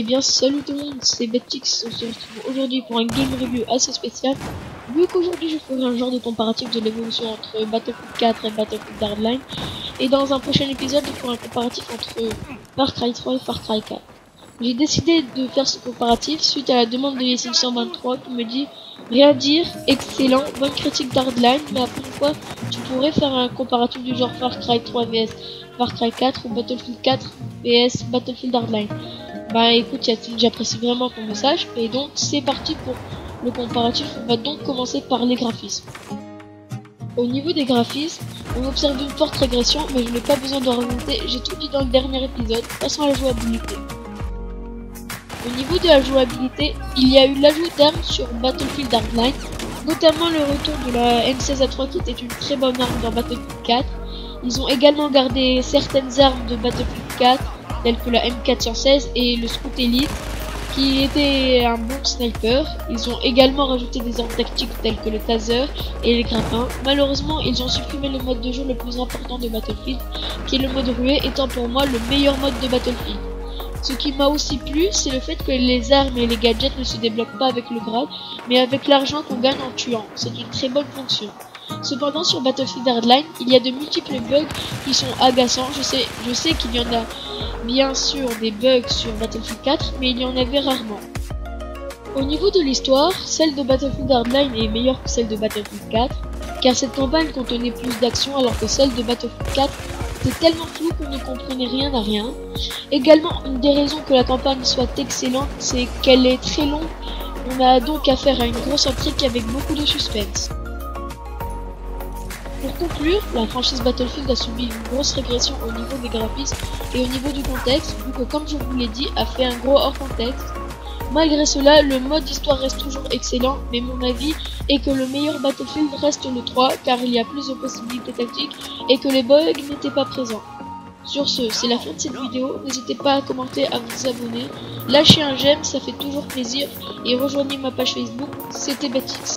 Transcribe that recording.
bien salut tout le monde, c'est Betix. On se retrouve aujourd'hui pour un game review assez spécial. Vu qu'aujourd'hui je ferai un genre de comparatif de l'évolution entre Battlefield 4 et Battlefield Hardline. Et dans un prochain épisode je ferai un comparatif entre Far Cry 3 et Far Cry 4. J'ai décidé de faire ce comparatif suite à la demande de Yessin123 qui me dit rien à dire, excellent, bonne critique d'Hardline, mais après une fois tu pourrais faire un comparatif du genre Far Cry 3 vs Far Cry 4 ou Battlefield 4 vs Battlefield Hardline. Bah écoute Yassine, j'apprécie vraiment ton message et donc c'est parti pour le comparatif. On va donc commencer par les graphismes. Au niveau des graphismes, on observe une forte régression, mais je n'ai pas besoin de rajouter, j'ai tout dit dans le dernier épisode. Passons à la jouabilité. Au niveau de la jouabilité, il y a eu l'ajout d'armes sur Battlefield Hardline, notamment le retour de la M16A3 qui était une très bonne arme dans Battlefield 4. Ils ont également gardé certaines armes de Battlefield 4, telles que la M416 et le Scout Elite, qui était un bon sniper. Ils ont également rajouté des armes tactiques telles que le taser et les grappins. Malheureusement, ils ont supprimé le mode de jeu le plus important de Battlefield, qui est le mode ruée, étant pour moi le meilleur mode de Battlefield. Ce qui m'a aussi plu, c'est le fait que les armes et les gadgets ne se débloquent pas avec le grade, mais avec l'argent qu'on gagne en tuant. C'est une très bonne fonction. Cependant, sur Battlefield Hardline, il y a de multiples bugs qui sont agaçants. Je sais qu'il y en a bien sûr des bugs sur Battlefield 4, mais il y en avait rarement. Au niveau de l'histoire, celle de Battlefield Hardline est meilleure que celle de Battlefield 4, car cette campagne contenait plus d'action alors que celle de Battlefield 4 était tellement floue qu'on ne comprenait rien à rien. Également, une des raisons que la campagne soit excellente, c'est qu'elle est très longue. On a donc affaire à une grosse intrigue avec beaucoup de suspense. Pour conclure, la franchise Battlefield a subi une grosse régression au niveau des graphismes et au niveau du contexte, vu que comme je vous l'ai dit, a fait un gros hors contexte. Malgré cela, le mode histoire reste toujours excellent, mais mon avis est que le meilleur Battlefield reste le 3, car il y a plus de possibilités tactiques et que les bugs n'étaient pas présents. Sur ce, c'est la fin de cette vidéo, n'hésitez pas à commenter, à vous abonner, lâchez un j'aime, ça fait toujours plaisir, et rejoignez ma page Facebook, c'était Betix.